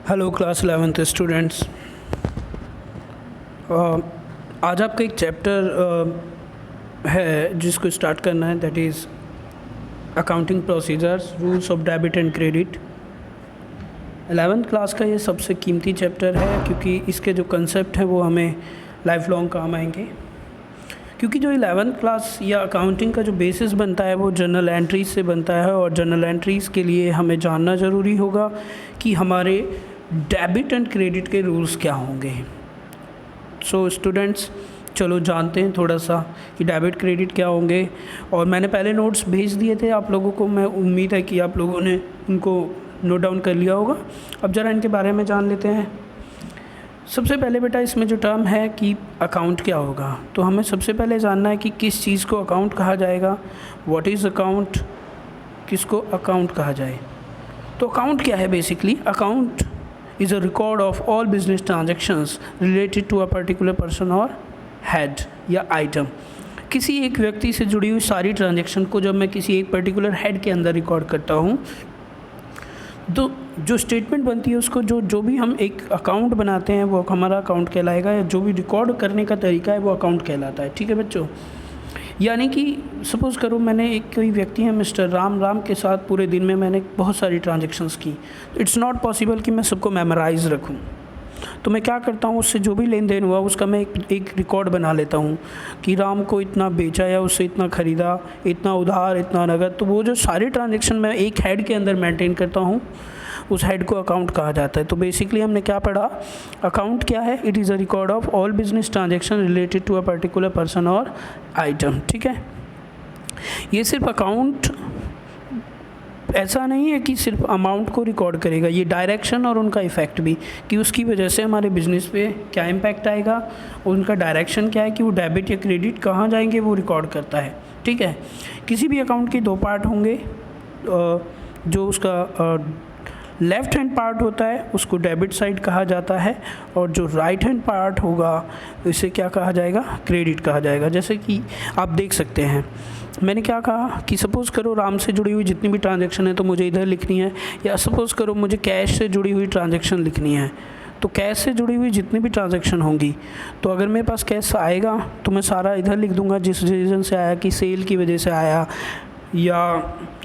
Hello class 11th students. आज आपका एक चैप्टर है जिसको स्टार्ट करना है, that is accounting procedures, rules of debit and credit. 11th class का ये सबसे कीमती चैप्टर है क्योंकि इसके जो कंसेप्ट हैं वो हमें लाइफ लॉन्ग काम आएंगे। क्योंकि जो 11th क्लास या अकाउंटिंग का जो बेसिस बनता है वो जर्नल एंट्रीज से बनता है, और जर्नल एंट्रीज़ के लिए हमें जानना ज़रूरी होगा कि हमारे डेबिट एंड क्रेडिट के रूल्स क्या होंगे। सो स्टूडेंट्स, चलो जानते हैं थोड़ा सा कि डेबिट क्रेडिट क्या होंगे। और मैंने पहले नोट्स भेज दिए थे आप लोगों को, मैं उम्मीद है कि आप लोगों ने उनको नोट डाउन कर लिया होगा। अब ज़रा इनके बारे में जान लेते हैं। सबसे पहले बेटा, इसमें जो टर्म है कि अकाउंट क्या होगा, तो हमें सबसे पहले जानना है कि किस चीज़ को अकाउंट कहा जाएगा। व्हाट इज़ अकाउंट, किसको अकाउंट कहा जाए। तो अकाउंट क्या है basically? Account is a record of all business transactions related to a particular person or head या item। किसी एक व्यक्ति से जुड़ी हुई सारी ट्रांजैक्शन को जब मैं किसी एक पर्टिकुलर हेड के अंदर रिकॉर्ड करता हूँ, तो जो स्टेटमेंट बनती है उसको जो भी हम एक अकाउंट बनाते हैं वो हमारा अकाउंट कहलाएगा, या जो भी रिकॉर्ड करने का तरीका है वो अकाउंट कहलाता है। ठीक है बच्चों। यानी कि सपोज़ करो मैंने एक कोई व्यक्ति है मिस्टर राम के साथ पूरे दिन में मैंने बहुत सारी ट्रांजैक्शंस की। इट्स नॉट पॉसिबल कि मैं सबको मेमोराइज़ रखूं। तो मैं क्या करता हूँ, उससे जो भी लेन देन हुआ उसका मैं एक रिकॉर्ड बना लेता हूँ कि राम को इतना बेचा या उससे इतना ख़रीदा, इतना उधार, इतना नगद। तो वो जो सारी ट्रांजैक्शन मैं एक हेड के अंदर मेंटेन करता हूँ, उस हेड को अकाउंट कहा जाता है। तो बेसिकली हमने क्या पढ़ा, अकाउंट क्या है? It is a record of all business transaction related to a particular person और आइटम। ठीक है। ये सिर्फ अकाउंट ऐसा नहीं है कि सिर्फ अमाउंट को रिकॉर्ड करेगा, ये डायरेक्शन और उनका इफ़ेक्ट भी, कि उसकी वजह से हमारे बिज़नेस पे क्या इम्पैक्ट आएगा, उनका डायरेक्शन क्या है, कि वो डेबिट या क्रेडिट कहाँ जाएंगे, वो रिकॉर्ड करता है। ठीक है। किसी भी अकाउंट के दो पार्ट होंगे। जो उसका लेफ़्ट हैंड पार्ट होता है उसको डेबिट साइड कहा जाता है, और जो राइट हैंड पार्ट होगा इसे क्या कहा जाएगा? क्रेडिट कहा जाएगा। जैसे कि आप देख सकते हैं, मैंने क्या कहा कि सपोज़ करो राम से जुड़ी हुई जितनी भी ट्रांजैक्शन है तो मुझे इधर लिखनी है, या सपोज़ करो मुझे कैश से जुड़ी हुई ट्रांजैक्शन लिखनी है, तो कैश से जुड़ी हुई जितनी भी ट्रांजैक्शन होंगी, तो अगर मेरे पास कैश आएगा तो मैं सारा इधर लिख दूंगा, जिस रीज़न से आया, कि सेल की वजह से आया या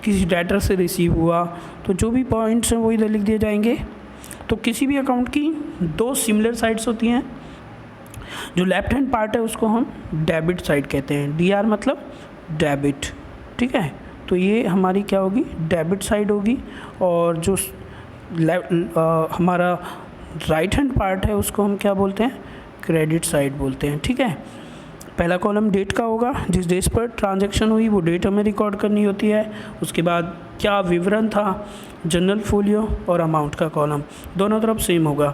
किसी डेटर से रिसीव हुआ, तो जो भी पॉइंट्स हैं वो इधर लिख दिए जाएंगे। तो किसी भी अकाउंट की दो सिमिलर साइड्स होती हैं। जो लेफ्ट हैंड पार्ट है उसको हम डेबिट साइड कहते हैं, DR मतलब डेबिट। ठीक है। तो ये हमारी क्या होगी? डेबिट साइड होगी। और जो हमारा राइट हैंड पार्ट है उसको हम क्या बोलते हैं? क्रेडिट साइड बोलते हैं। ठीक है। पहला कॉलम डेट का होगा, जिस डेट पर ट्रांजैक्शन हुई वो डेट हमें रिकॉर्ड करनी होती है। उसके बाद क्या विवरण था, जनरल फोलियो और अमाउंट का कॉलम दोनों तरफ सेम होगा।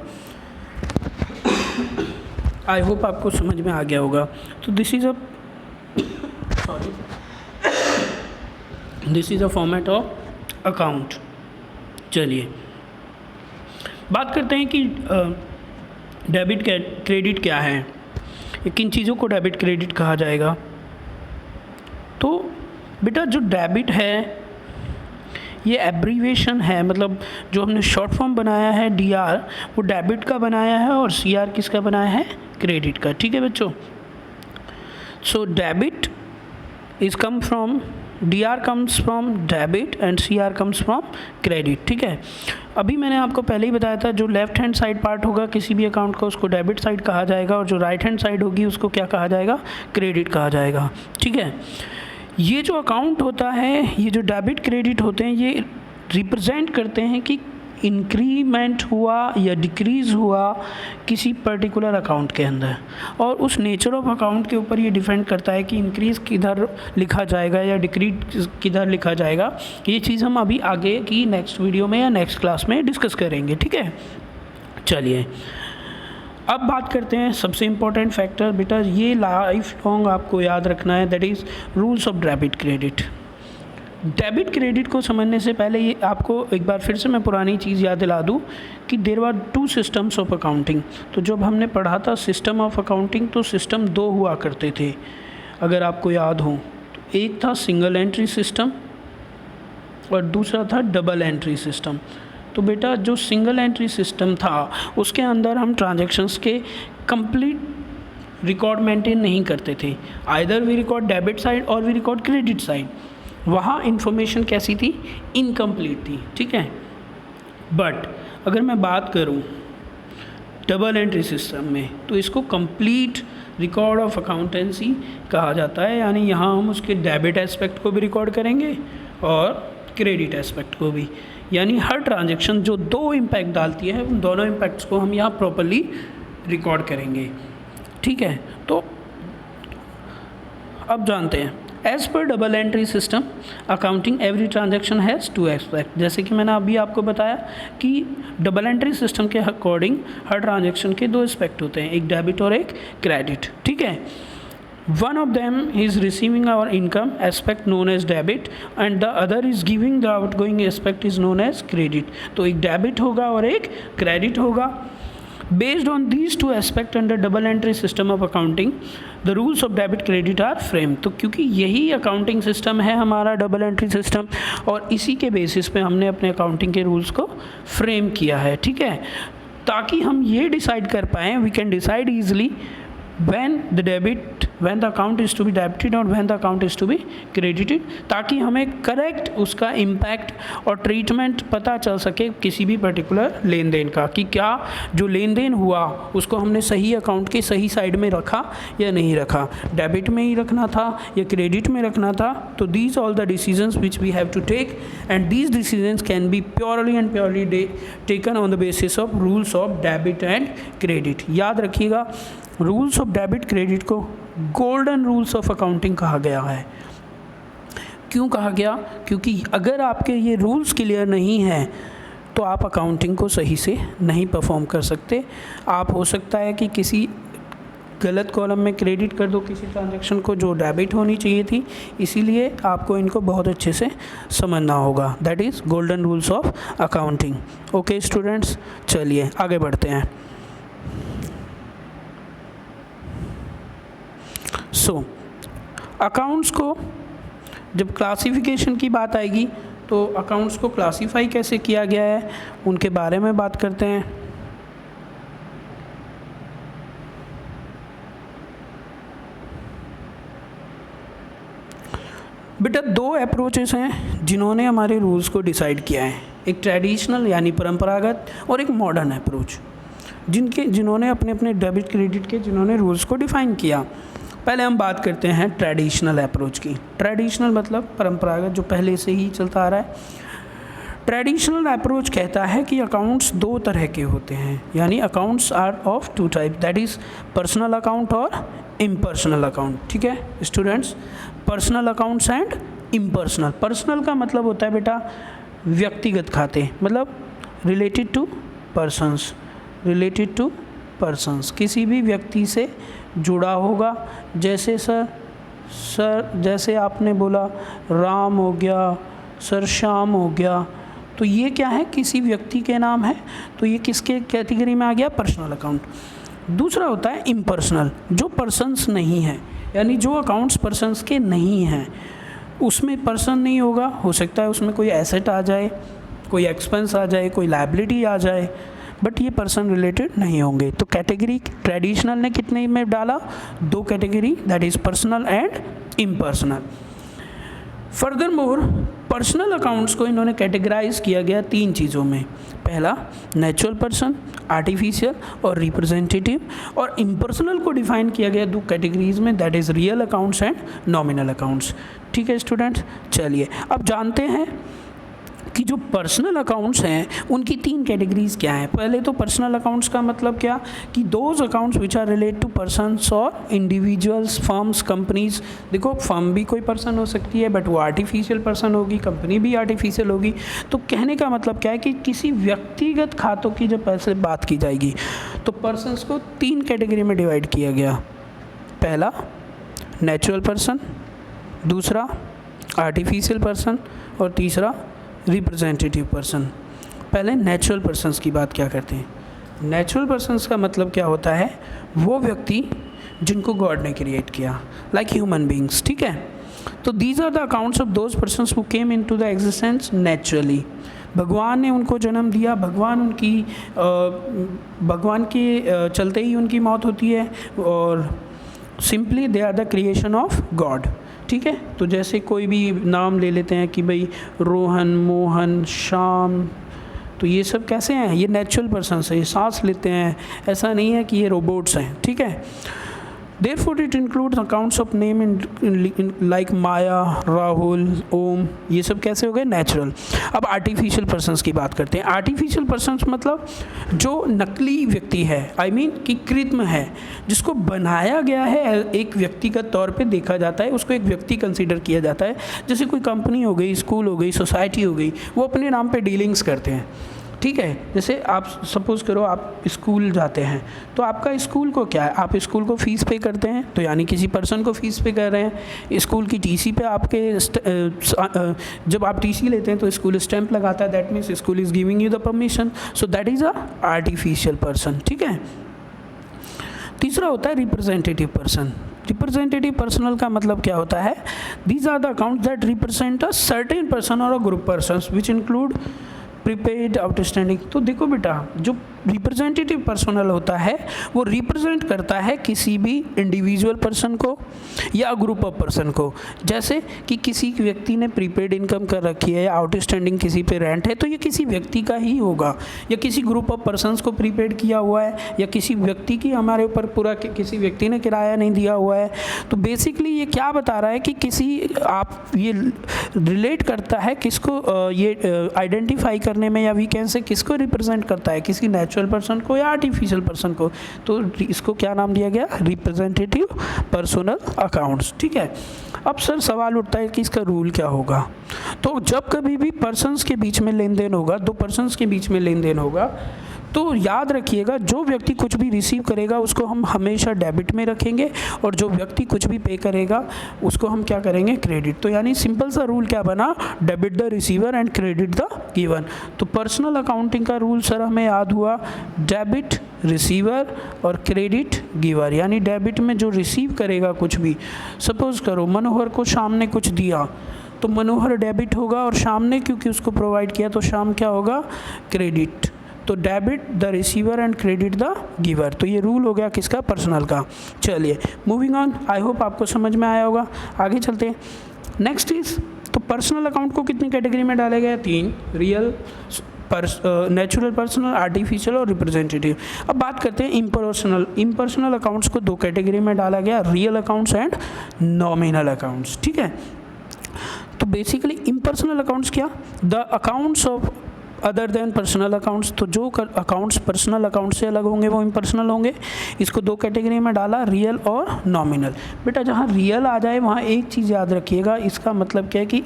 आई होप आपको समझ में आ गया होगा। तो this is a format of account. चलिए बात करते हैं कि डेबिट क्रेडिट क्या है, किन चीज़ों को डेबिट क्रेडिट कहा जाएगा। तो बेटा जो डेबिट है ये एब्रीविएशन है, मतलब जो हमने शॉर्ट फॉर्म बनाया है DR वो डेबिट का बनाया है, और CR किसका बनाया है? क्रेडिट का। ठीक है बच्चों। So debit is come from DR comes from debit and CR comes from credit. ठीक है। अभी मैंने आपको पहले ही बताया था, जो लेफ्ट हैंड साइड पार्ट होगा किसी भी अकाउंट का उसको डेबिट साइड कहा जाएगा, और जो राइट हैंड साइड होगी उसको क्या कहा जाएगा? क्रेडिट कहा जाएगा। ठीक है। ये जो अकाउंट होता है, ये जो डेबिट क्रेडिट होते हैं, ये रिप्रेजेंट करते हैं कि इंक्रीमेंट हुआ या डिक्रीज़ हुआ किसी पर्टिकुलर अकाउंट के अंदर, और उस नेचर ऑफ अकाउंट के ऊपर ये डिपेंड करता है कि इंक्रीज़ किधर लिखा जाएगा या डिक्रीज किधर लिखा जाएगा। ये चीज़ हम अभी आगे की नेक्स्ट वीडियो में या नेक्स्ट क्लास में डिस्कस करेंगे। ठीक है। चलिए अब बात करते हैं सबसे इम्पोर्टेंट फैक्टर, बेटा ये लाइफ लॉन्ग आपको याद रखना है, that is rules of debit credit. Debit credit को समझने से पहले ये आपको एक बार फिर से मैं पुरानी चीज़ याद दिला दूँ कि there are 2 systems of accounting. तो जब हमने पढ़ा था सिस्टम ऑफ अकाउंटिंग, तो सिस्टम 2 हुआ करते थे अगर आपको याद हो। तो एक था सिंगल एंट्री सिस्टम और दूसरा था डबल एंट्री सिस्टम। तो बेटा जो सिंगल एंट्री सिस्टम था उसके अंदर हम ट्रांजैक्शंस के कंप्लीट रिकॉर्ड मेंटेन नहीं करते थे, either we record debit side और वी रिकॉर्ड क्रेडिट साइड। वहाँ इन्फॉर्मेशन कैसी थी, इनकम्प्लीट थी, ठीक है। बट अगर मैं बात करूँ डबल एंट्री सिस्टम में तो इसको कंप्लीट रिकॉर्ड ऑफ अकाउंटेंसी कहा जाता है, यानी यहाँ हम उसके डेबिट एस्पेक्ट को भी रिकॉर्ड करेंगे और क्रेडिट एस्पेक्ट को भी, यानी हर ट्रांजैक्शन जो दो इम्पैक्ट डालती है उन दोनों इम्पैक्ट्स को हम यहाँ प्रॉपर्ली रिकॉर्ड करेंगे, ठीक है। तो अब जानते हैं, एज पर double entry system accounting every transaction has two aspect. जैसे कि मैंने अभी आपको बताया कि डबल एंट्री सिस्टम के अकॉर्डिंग हर ट्रांजैक्शन के दो एस्पेक्ट होते हैं, एक डेबिट और एक क्रेडिट, ठीक है। One of them is receiving our income aspect known as debit and the other is giving the outgoing aspect is known as credit। तो एक डेबिट होगा और एक क्रेडिट होगा। Based on these two aspects under double entry system of accounting, the rules of debit credit are framed। तो क्योंकि यही accounting system है हमारा डबल एंट्री सिस्टम, और इसी के बेसिस पे हमने अपने अकाउंटिंग के रूल्स को फ्रेम किया है, ठीक है, ताकि हम ये डिसाइड कर पाएँ, we can decide easily when the account is to be debited और when the account is to be credited, ताकि हमें करेक्ट उसका इम्पैक्ट और ट्रीटमेंट पता चल सके किसी भी पर्टिकुलर लेन देन का, कि क्या जो लेन देन हुआ उसको हमने सही अकाउंट के सही साइड में रखा या नहीं रखा, डेबिट में ही रखना था या क्रेडिट में रखना था। तो these all the decisions which we have to take and these decisions can be purely taken on the basis of rules of debit and credit. याद रखिएगा, रूल्स ऑफ डेबिट क्रेडिट को गोल्डन रूल्स ऑफ अकाउंटिंग कहा गया है। क्यों कहा गया? क्योंकि अगर आपके ये रूल्स क्लियर नहीं हैं तो आप अकाउंटिंग को सही से नहीं परफॉर्म कर सकते। आप हो सकता है कि किसी गलत कॉलम में क्रेडिट कर दो किसी ट्रांजैक्शन को जो डेबिट होनी चाहिए थी, इसीलिए आपको इनको बहुत अच्छे से समझना होगा। That is golden rules of accounting. Okay students, चलिए आगे बढ़ते हैं। अकाउंट्स को जब क्लासिफिकेशन की बात आएगी तो अकाउंट्स को क्लासीफाई कैसे किया गया है उनके बारे में बात करते हैं। बेटा दो अप्रोचेस हैं जिन्होंने हमारे रूल्स को डिसाइड किया है, एक ट्रेडिशनल यानी परंपरागत और एक मॉडर्न अप्रोच, जिन्होंने अपने अपने डेबिट क्रेडिट के जिन्होंने रूल्स को डिफाइन किया। पहले हम बात करते हैं ट्रेडिशनल अप्रोच की। ट्रेडिशनल मतलब परंपरागत, जो पहले से ही चलता आ रहा है। ट्रेडिशनल अप्रोच कहता है कि अकाउंट्स दो तरह के होते हैं, यानी accounts are of two type, that is personal account और इम्पर्सनल अकाउंट। ठीक है students, personal accounts and impersonal. Personal का मतलब होता है बेटा व्यक्तिगत खाते, मतलब related to persons, related to persons, किसी भी व्यक्ति से जुड़ा होगा। जैसे सर जैसे आपने बोला राम हो गया, सर श्याम हो गया, तो ये क्या है, किसी व्यक्ति के नाम है, तो ये किसके कैटेगरी में आ गया, पर्सनल अकाउंट। दूसरा होता है इम्पर्सनल, जो पर्सन्स नहीं है, यानी जो अकाउंट्स पर्सन्स के नहीं हैं, उसमें पर्सन नहीं होगा, हो सकता है उसमें कोई एसेट आ जाए, कोई एक्सपेंस आ जाए, कोई लायबिलिटी आ जाए, बट ये पर्सन रिलेटेड नहीं होंगे। तो कैटेगरी ट्रेडिशनल ने कितने में डाला, दो category, that is personal and impersonal. Further more personal accounts को इन्होंने कैटेगराइज किया गया तीन चीज़ों में। पहला नेचुरल पर्सन, आर्टिफिशियल और रिप्रेजेंटेटिव, और इम्पर्सनल को डिफाइन किया गया दो कैटेगरीज में, that is real accounts and nominal accounts. ठीक है स्टूडेंट्स, चलिए अब जानते हैं कि जो पर्सनल अकाउंट्स हैं उनकी तीन कैटेगरीज क्या हैं। पहले तो पर्सनल अकाउंट्स का मतलब क्या, कि those accounts which are relate to persons और इंडिविजुअल्स, फर्म्स, कंपनीज। देखो फर्म भी कोई पर्सन हो सकती है, बट वो आर्टिफिशियल पर्सन होगी, कंपनी भी आर्टिफिशियल होगी। तो कहने का मतलब क्या है कि किसी व्यक्तिगत खातों की जब पैसे बात की जाएगी तो पर्सन्स को तीन कैटेगरी में डिवाइड किया गया। पहला नेचुरल पर्सन, दूसरा आर्टिफिशियल पर्सन और तीसरा रिप्रेजेंटेटिव पर्सन। पहले नेचुरल पर्सन्स की बात क्या करते हैं। नेचुरल पर्सन्स का मतलब क्या होता है, वो व्यक्ति जिनको गॉड ने क्रिएट किया, लाइक ह्यूमन बींग्स। ठीक है, तो these are the accounts of those persons who came into the existence naturally. भगवान ने उनको जन्म दिया, भगवान के चलते ही उनकी मौत होती है, और simply they are the creation of God. ठीक है, तो जैसे कोई भी नाम ले लेते हैं कि भाई रोहन, मोहन, श्याम, तो ये सब कैसे हैं? ये नेचुरल पर्सन्स हैं, ये सांस लेते हैं, ऐसा नहीं है कि ये रोबोट्स हैं। ठीक है, Therefore it includes accounts of name in like माया, राहुल, ओम, ये सब कैसे हो गए? नेचुरल। अब आर्टिफिशियल पर्सन्स की बात करते हैं। आर्टिफिशियल पर्सन्स मतलब जो नकली व्यक्ति है, I mean कि कृत्रिम है, जिसको बनाया गया है, एक व्यक्तिगत तौर पे देखा जाता है, उसको एक व्यक्ति कंसीडर किया जाता है। जैसे कोई कंपनी हो गई, स्कूल हो गई, सोसाइटी हो गई, वो अपने नाम पे डीलिंग्स करते हैं। ठीक है, जैसे आप सपोज़ करो आप स्कूल जाते हैं, तो आपका स्कूल को क्या है? आप स्कूल को फ़ीस पे करते हैं, तो यानी किसी पर्सन को फ़ीस पे कर रहे हैं। स्कूल की टीसी पे आपके जब आप टीसी लेते हैं तो स्कूल स्टैंप लगाता है, that means school is giving you the permission, so that is a artificial person. ठीक है, तीसरा होता है रिप्रेजेंटेटिव पर्सन। रिप्रेजेंटेटिव पर्सनल का मतलब क्या होता है? These are the accounts that represent a certain person और a group persons which include prepaid, outstanding. तो देखो बेटा, जो रिप्रेजेंटेटिव पर्सनल होता है वो रिप्रेजेंट करता है किसी भी इंडिविजुअल पर्सन को या ग्रुप ऑफ पर्सन को। जैसे कि किसी व्यक्ति ने प्रीपेड इनकम कर रखी है या आउटस्टैंडिंग किसी पे रेंट है, तो ये किसी व्यक्ति का ही होगा, या किसी ग्रुप ऑफ पर्सन्स को प्रीपेड किया हुआ है, या किसी व्यक्ति की हमारे ऊपर पूरा किसी व्यक्ति ने किराया नहीं दिया हुआ है। तो बेसिकली ये क्या बता रहा है कि किसी आप ये रिलेट करता है किसको, ये आइडेंटिफाई करने में, या वी कैन से किसको रिप्रेजेंट करता है, किसी नेचुरल पर्सन को या आर्टिफिशियल पर्सन को। तो इसको क्या नाम दिया गया? Representative personal accounts. ठीक है, अब सर सवाल उठता है कि इसका रूल क्या होगा? तो जब कभी भी पर्सन्स के बीच में लेन देन होगा, दो पर्सन्स के बीच में लेन देन होगा, तो याद रखिएगा जो व्यक्ति कुछ भी रिसीव करेगा उसको हम हमेशा डेबिट में रखेंगे, और जो व्यक्ति कुछ भी पे करेगा उसको हम क्या करेंगे? क्रेडिट। तो यानी सिंपल सा रूल क्या बना? Debit the receiver and credit the given. तो पर्सनल अकाउंटिंग का रूल सर हमें याद हुआ, डेबिट रिसीवर और क्रेडिट गिवर। यानी डेबिट में जो रिसीव करेगा कुछ भी, सपोज करो मनोहर को शाम ने कुछ दिया, तो मनोहर डेबिट होगा, और शाम ने क्योंकि उसको प्रोवाइड किया तो शाम क्या होगा? क्रेडिट। तो debit the receiver and credit the giver. तो ये रूल हो गया किसका? पर्सनल का। चलिए मूविंग ऑन, आई होप आपको समझ में आया होगा। आगे चलते हैं। नेक्स्ट इज, तो पर्सनल अकाउंट को कितनी कैटेगरी में डाले गए? 3, रियल, नेचुरल पर्सनल, आर्टिफिशियल और रिप्रेजेंटेटिव। अब बात करते हैं इम्पर्सनल। इम्पर्सनल अकाउंट्स को 2 कैटेगरी में डाला गया, real accounts and nominal accounts. ठीक है, तो बेसिकली इम्पर्सनल अकाउंट्स क्या? The accounts of other than personal accounts. तो जो अकाउंट्स पर्सनल अकाउंट से अलग होंगे वो इम्पर्सनल होंगे। इसको 2 कैटेगरी में डाला, रियल और नॉमिनल। बेटा जहाँ रियल आ जाए वहाँ एक चीज़ याद रखिएगा, इसका मतलब क्या है कि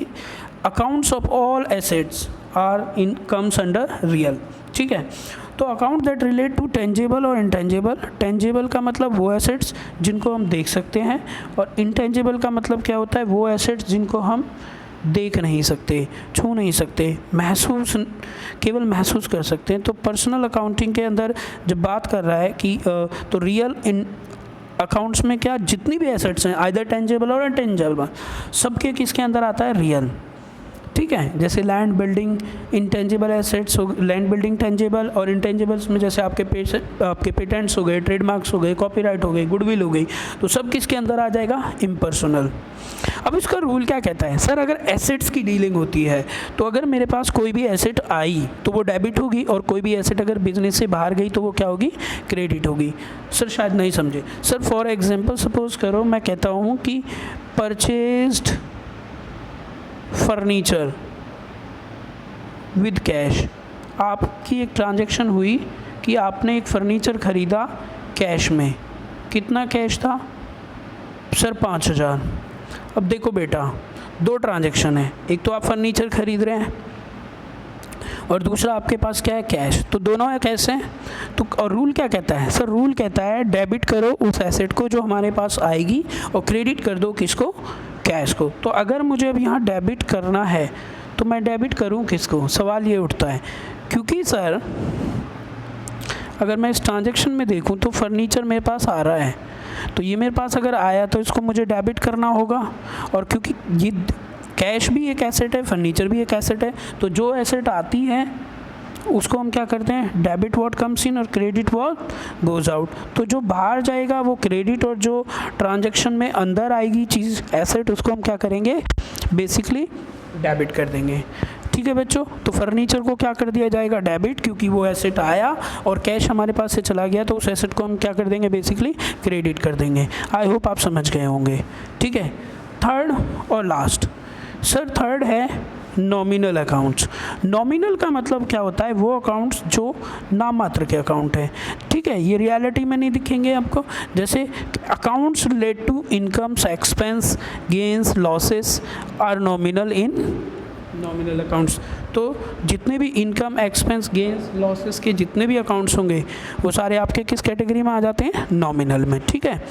accounts of all assets are in comes under real. ठीक है, तो account that relate to tangible और इंटेंजेबल। टेंजेबल का मतलब वो एसेट्स जिनको हम देख सकते हैं, और इंटेंजेबल का मतलब क्या होता है? वो एसेट्स जिनको हम देख नहीं सकते, छू नहीं सकते, केवल महसूस कर सकते हैं। तो पर्सनल अकाउंटिंग के अंदर जब बात कर रहा है कि तो रियल इन अकाउंट्स में क्या, जितनी भी एसेट्स हैं आइदर टेंजेबल और इनटेंजेबल, सबके किसके अंदर आता है? रियल। ठीक है, जैसे लैंड बिल्डिंग इंटेंजिबल एसेट्स हो, लैंड बिल्डिंग टेंजेबल, और इंटेंजिबल्स में जैसे आपके पेटेंट्स हो गए, ट्रेडमार्क्स हो गए, कॉपीराइट हो गई, गुडविल हो गई, तो सब किसके अंदर आ जाएगा? इम्पर्सनल। अब इसका रूल क्या कहता है? सर अगर एसेट्स की डीलिंग होती है तो अगर मेरे पास कोई भी एसेट आई तो वो डेबिट होगी, और कोई भी एसेट अगर बिजनेस से बाहर गई तो वो क्या होगी? क्रेडिट होगी। सर शायद नहीं समझे। सर फॉर एग्जांपल सपोज करो मैं कहता हूँ कि परचेज्ड फर्नीचर विद कैश। आपकी एक ट्रांजैक्शन हुई कि आपने एक फर्नीचर ख़रीदा कैश में। कितना कैश था? सर 5000। अब देखो बेटा, 2 ट्रांजैक्शन है, एक तो आप फर्नीचर ख़रीद रहे हैं और दूसरा आपके पास क्या है? कैश। तो दोनों है कैसे? तो और रूल क्या कहता है? सर रूल कहता है डेबिट करो उस एसेट को जो हमारे पास आएगी, और क्रेडिट कर दो किसको? कैश को। तो अगर मुझे अब यहाँ डेबिट करना है तो मैं डेबिट करूँ किसको? सवाल ये उठता है, क्योंकि सर अगर मैं इस ट्रांजैक्शन में देखूँ तो फर्नीचर मेरे पास आ रहा है, तो ये मेरे पास अगर आया तो इसको मुझे डेबिट करना होगा, और क्योंकि ये कैश भी एक एसेट है, फर्नीचर भी एक एसेट है। तो जो एसेट आती है उसको हम क्या करते हैं, डेबिट व्हाट कम्स इन और क्रेडिट व्हाट गोज आउट। तो जो बाहर जाएगा वो क्रेडिट, और जो ट्रांजैक्शन में अंदर आएगी चीज़ एसेट, उसको हम क्या करेंगे, बेसिकली डेबिट कर देंगे। ठीक है बच्चों, तो फर्नीचर को क्या कर दिया जाएगा, डेबिट, क्योंकि वो एसेट आया और कैश हमारे पास से चला गया, तो उस एसेट को हम क्या कर देंगे, बेसिकली क्रेडिट कर देंगे। आई होप आप समझ गए होंगे। ठीक है, थर्ड और लास्ट सर, थर्ड है नॉमिनल अकाउंट्स। नॉमिनल का मतलब क्या होता है, वो अकाउंट्स जो नाम मात्र के अकाउंट हैं। ठीक है, ये रियलिटी में नहीं दिखेंगे आपको। जैसे accounts relate to incomes, expense, gains, losses are nominal in nominal accounts. तो जितने भी इनकम, एक्सपेंस, गेन्स, लॉसेस के जितने भी अकाउंट्स होंगे वो सारे आपके किस कैटेगरी में आ जाते हैं, नॉमिनल में। ठीक है,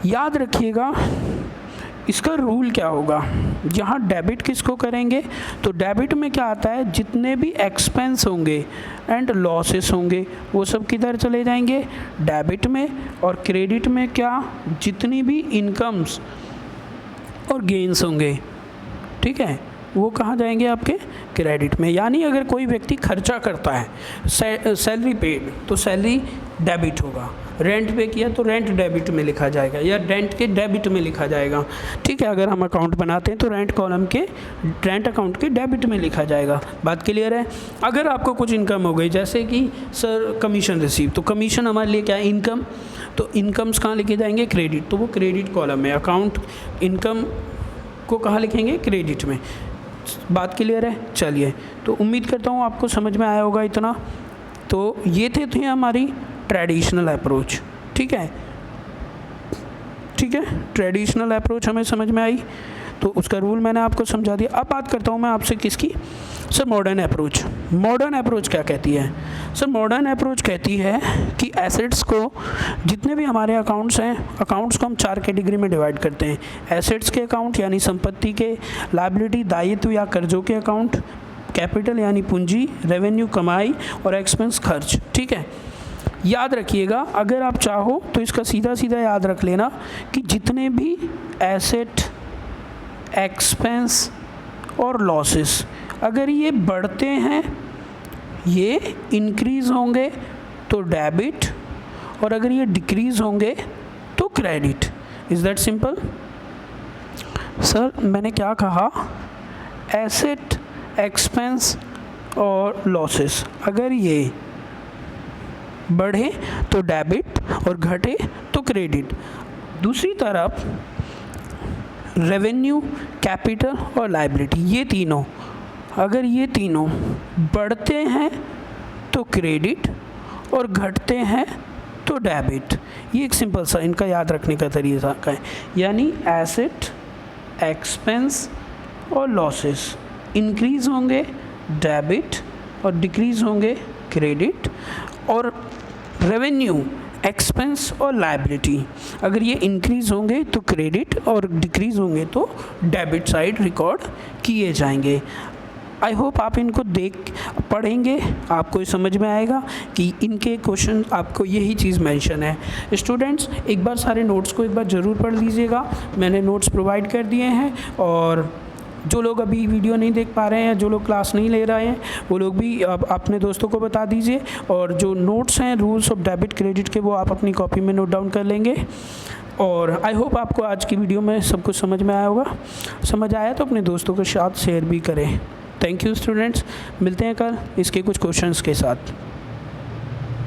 याद रखिएगा इसका रूल क्या होगा। यहाँ डेबिट किसको करेंगे, तो डेबिट में क्या आता है, जितने भी एक्सपेंस होंगे एंड लॉसेस होंगे वो सब किधर चले जाएंगे, डेबिट में। और क्रेडिट में क्या, जितनी भी इनकम्स और गेन्स होंगे, ठीक है, वो कहाँ जाएंगे, आपके क्रेडिट में। यानी अगर कोई व्यक्ति खर्चा करता है, सैलरी पेड, तो सैलरी डेबिट होगा। रेंट पे किया तो रेंट डेबिट में लिखा जाएगा, या रेंट के डेबिट में लिखा जाएगा। ठीक है, अगर हम अकाउंट बनाते हैं तो रेंट कॉलम के, रेंट अकाउंट के डेबिट में लिखा जाएगा। बात क्लियर है। अगर आपको कुछ इनकम हो गई, जैसे कि सर कमीशन रिसीव, तो कमीशन हमारे लिए क्या है, इनकम। तो इनकम्स कहाँ लिखे जाएंगे, क्रेडिट, तो वो क्रेडिट कॉलम में। अकाउंट इनकम को कहाँ लिखेंगे, क्रेडिट में। बात क्लियर है। चलिए, तो उम्मीद करता हूँ आपको समझ में आया होगा इतना। तो ये थे हमारी ट्रेडिशनल अप्रोच। ठीक है, ठीक है, ट्रेडिशनल अप्रोच हमें समझ में आई, तो उसका रूल मैंने आपको समझा दिया। अब बात करता हूँ मैं आपसे किसकी, sir modern approach. Modern approach क्या कहती है, सर मॉडर्न अप्रोच कहती है कि एसेट्स को, जितने भी हमारे अकाउंट्स हैं, अकाउंट्स को हम 4 कैटेगरी में डिवाइड करते हैं। एसेट्स के अकाउंट यानी संपत्ति के, लायबिलिटी दायित्व या कर्जों के अकाउंट, कैपिटल यानी पूंजी, रेवेन्यू कमाई, और एक्सपेंस खर्च। ठीक है, याद रखिएगा, अगर आप चाहो तो इसका सीधा सीधा याद रख लेना कि जितने भी एसेट, एक्सपेंस और लॉसेस अगर ये बढ़ते हैं, ये इंक्रीज होंगे तो डेबिट, और अगर ये डिक्रीज होंगे तो credit. Is that simple. Sir मैंने क्या कहा, एसेट, एक्सपेंस और लॉसेस अगर ये बढ़े तो डेबिट और घटे तो क्रेडिट। दूसरी तरफ रेवेन्यू, कैपिटल और लायबिलिटी, ये तीनों, अगर ये तीनों बढ़ते हैं तो क्रेडिट और घटते हैं तो डेबिट। ये एक सिंपल सा इनका याद रखने का तरीका है। यानी एसेट, एक्सपेंस और लॉसेस इंक्रीज होंगे डेबिट, और डिक्रीज होंगे क्रेडिट, और रेवेन्यू, एक्सपेंस और लायबिलिटी अगर ये इंक्रीज होंगे तो क्रेडिट, और डिक्रीज होंगे तो डेबिट साइड रिकॉर्ड किए जाएंगे। आई होप आप इनको पढ़ेंगे, आपको समझ में आएगा कि इनके क्वेश्चन आपको यही चीज़ मेंशन है। स्टूडेंट्स एक बार सारे नोट्स को एक बार ज़रूर पढ़ लीजिएगा, मैंने नोट्स प्रोवाइड कर दिए हैं। और जो लोग अभी वीडियो नहीं देख पा रहे हैं, जो लोग क्लास नहीं ले रहे हैं, वो लोग भी अपने दोस्तों को बता दीजिए। और जो नोट्स हैं रूल्स ऑफ डेबिट क्रेडिट के, वो आप अपनी कॉपी में नोट डाउन कर लेंगे। और आई होप आपको आज की वीडियो में सब कुछ समझ में आया होगा। समझ आया तो अपने दोस्तों के साथ शेयर भी करें। थैंक यू स्टूडेंट्स, मिलते हैं कल इसके कुछ क्वेश्चंस के साथ।